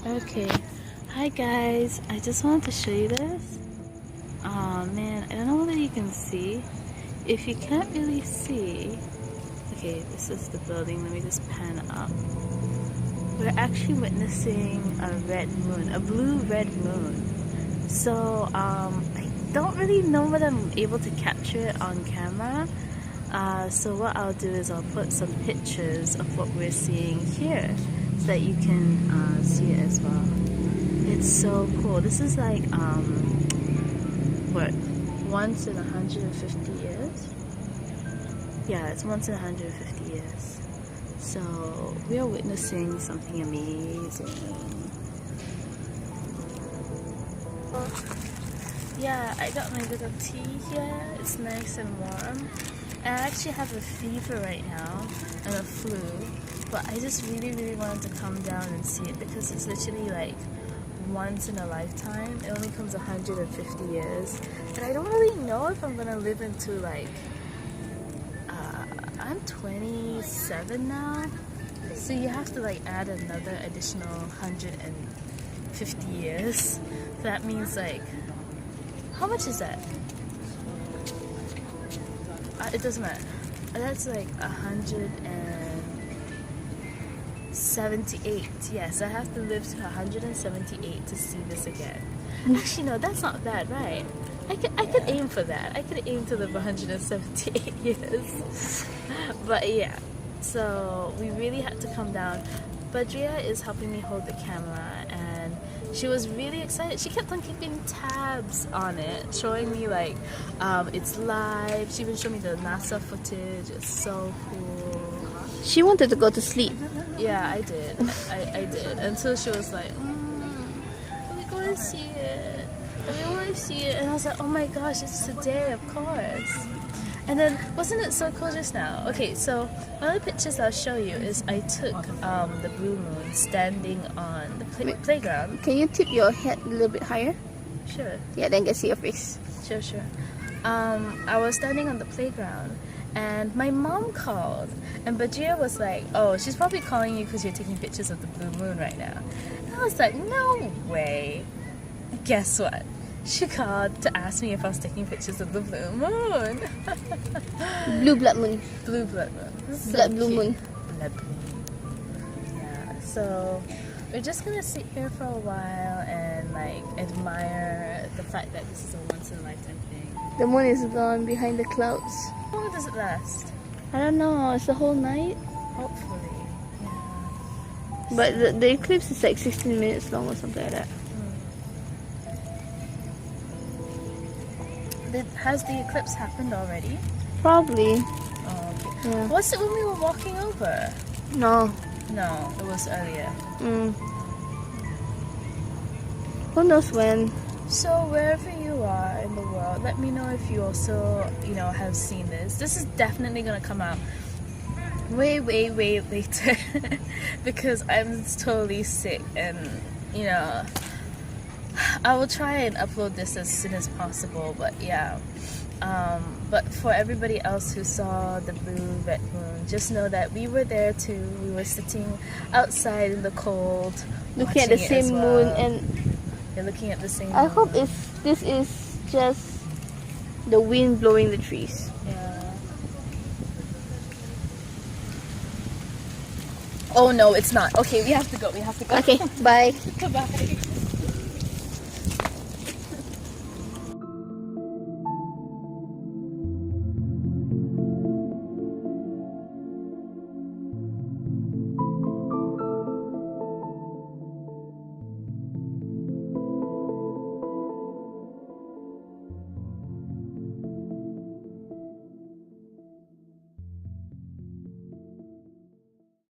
Okay, hi guys, I just wanted to show you this. Oh man, I don't know whether you can see. If you can't really see, okay, this is the building, let me just pan up. We're actually witnessing a red moon, a blue red moon. So I don't really know whether I'm able to capture it on camera. So what I'll do is I'll put some pictures of what we're seeing here so that you can see it as well. It's so cool. This is like what, once in 150 years? Yeah, it's once in 150 years. So we are witnessing something amazing. Yeah, I got my little tea here. It's nice and warm. I actually have a fever right now and a flu, but I just really wanted to come down and see it because it's literally like once in a lifetime. It only comes 150 years, and I don't really know if I'm gonna live into like I'm 27 now, so you have to like add another additional 150 years. So that means like, how much is that? It doesn't matter. That's like 178. Yes, I have to live to 178 to see this again. Actually, no, that's not bad, right? I could aim for that. I could aim to live 178 years. But yeah, so we really had to come down. Badria is helping me hold the camera, and she was really excited. She kept on keeping tabs on it, showing me like it's live. She even showed me the NASA footage. It's so cool. She wanted to go to sleep. Yeah, I did. I did. Until she was like, we go and see it. We want to see it. And I was like, oh my gosh, it's today, of course. And then, wasn't it so cool just now? Okay, so one of the pictures I'll show you is I took the blue moon standing on the playground. Can you tip your head a little bit higher? Sure. Yeah, then can see your face. Sure. I was standing on the playground, and my mom called, and Bajia was like, oh, she's probably calling you because you're taking pictures of the blue moon right now. And I was like, no way. Guess what? She called to ask me if I was taking pictures of the blue moon. Blue blood moon. Blue blood moon. So Blood blue cute. moon. Blood blue moon. Yeah, so we're just gonna sit here for a while and like admire the fact that this is a once in a lifetime thing. The moon is gone behind the clouds. How long does it last? I don't know, it's the whole night. Hopefully, yeah. But the eclipse is like 16 minutes long or something like that. Has the eclipse happened already? Probably. Oh, okay. Yeah. Was it when we were walking over? No. No, it was earlier. Who knows when? So wherever you are in the world, let me know if you also, have seen this. This is definitely gonna come out way later because I'm totally sick, and I will try and upload this as soon as possible, but yeah. But for everybody else who saw the blue red moon, just know that we were there too. We were sitting outside in the cold, Looking at the same moon, and you're looking at the same I moon. hope this is just the wind blowing the trees. Yeah. Oh no, it's not. Okay, we have to go. Okay, bye. Goodbye.